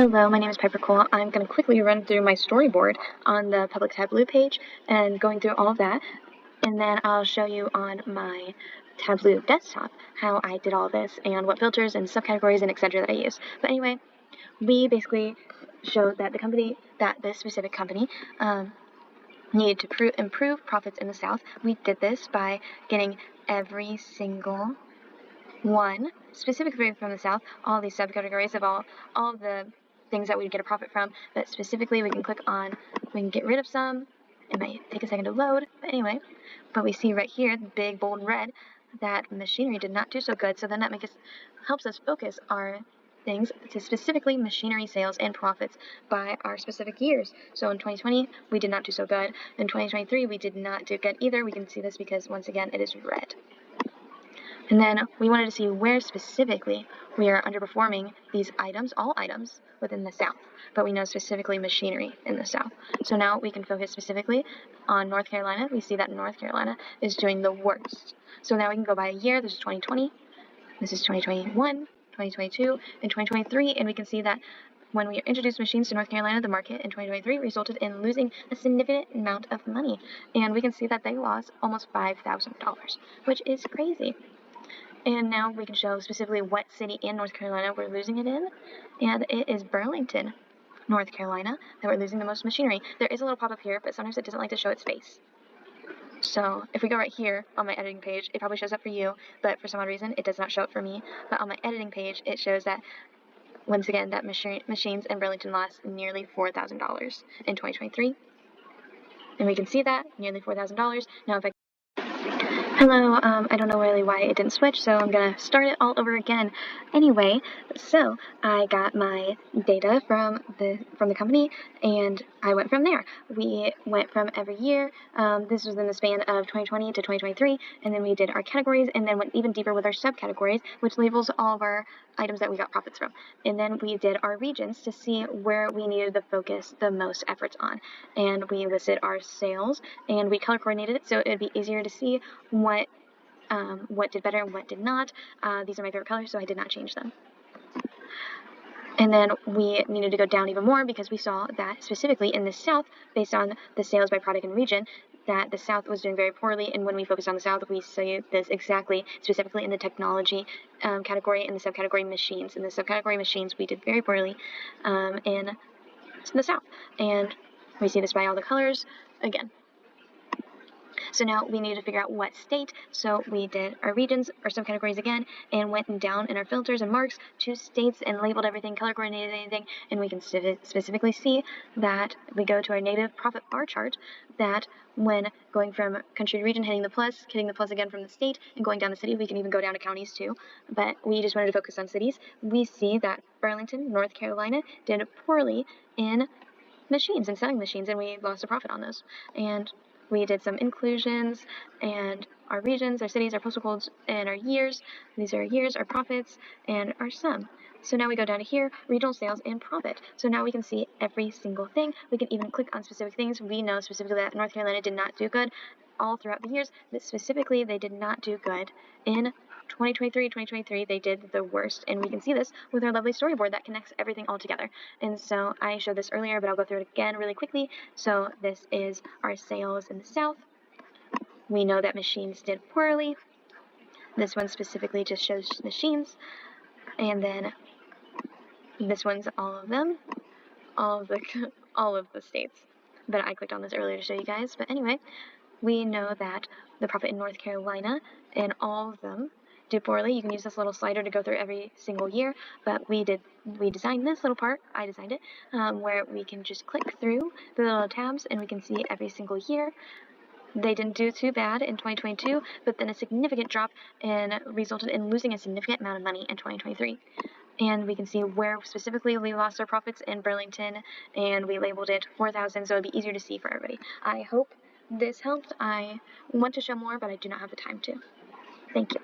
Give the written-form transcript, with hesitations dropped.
Hello, my name is Piper Cole. I'm going to quickly run through my storyboard on the public Tableau page and going through all of that, and then I'll show you on my Tableau desktop how I did all this and what filters and subcategories and etc. that I use. But anyway, we basically showed that this specific company needed to improve profits in the South. We did this by getting every single one specifically from the South, all these subcategories of all the things that we'd get a profit from, but specifically we can get rid of some. It might take a second to load, but anyway, but we see right here, the big bold red, that machinery did not do so good, so then that helps us focus our things to specifically machinery sales and profits by our specific years. So in 2020, we did not do so good. In 2023, we did not do good either. We can see this because, once again, it is red. And then we wanted to see where specifically we are underperforming these items, all items within the South, but we know specifically machinery in the South. So now we can focus specifically on North Carolina. We see that North Carolina is doing the worst. So now we can go by a year. This is 2020, this is 2021, 2022, and 2023, and we can see that when we introduced machines to North Carolina, the market in 2023 resulted in losing a significant amount of money. And we can see that they lost almost $5,000, which is crazy. And now we can show specifically what city in North Carolina we're losing it in, and it is Burlington, North Carolina, that we're losing the most machinery. There is a little pop-up here, but sometimes it doesn't like to show its face. So if we go right here on my editing page, it probably shows up for you, but for some odd reason, it does not show up for me. But on my editing page, it shows that, once again, that machines in Burlington lost nearly $4,000 in 2023. And we can see that, nearly $4,000. Now if I Hello, I don't know really why it didn't switch, so I'm gonna start it all over again. Anyway, so I got my data from the company, and I went from there. We went from every year. This was in the span of 2020 to 2023, and then we did our categories, and then went even deeper with our subcategories, which labels all of our items that we got profits from. And then we did our regions to see where we needed to focus the most efforts on. And we listed our sales, and we color coordinated it so it would be easier to see what did better and what did not. These are my favorite colors, so I did not change them. And then we needed to go down even more because we saw that specifically in the South, based on the sales by product and region, that the South was doing very poorly. And when we focused on the South, we see this specifically in the technology category and the subcategory machines. In the subcategory machines, we did very poorly in the South. And we see this by all the colors again. So now we need to figure out what state, so we did our regions, our subcategories again, and went down in our filters and marks to states and labeled everything, color coordinated anything, and we can specifically see that we go to our native profit bar chart, that when going from country to region, hitting the plus again from the state, and going down the city, we can even go down to counties too, but we just wanted to focus on cities. We see that Burlington, North Carolina, did poorly in machines and selling machines, and we lost a profit on those. And we did some inclusions and our regions, our cities, our postal codes, and our years. These are our years, our profits, and our sum. So now we go down to here, regional sales and profit. So now we can see every single thing. We can even click on specific things. We know specifically that North Carolina did not do good all throughout the years, but specifically they did not do good in 2023, they did the worst, and we can see this with our lovely storyboard that connects everything all together. And so I showed this earlier, but I'll go through it again really quickly. So this is our sales in the South. We know that machines did poorly. This one specifically just shows machines, and then this one's all of them, all of the states. But I clicked on this earlier to show you guys. But anyway, we know that the profit in North Carolina and all of them did poorly. You can use this little slider to go through every single year, but we designed this little part, I designed it, where we can just click through the little tabs and we can see every single year. They didn't do too bad in 2022, but then a significant drop resulted in losing a significant amount of money in 2023. And we can see where specifically we lost our profits in Burlington, and we labeled it 4,000, so it'd be easier to see for everybody. I hope this helped. I want to show more, but I do not have the time to. Thank you.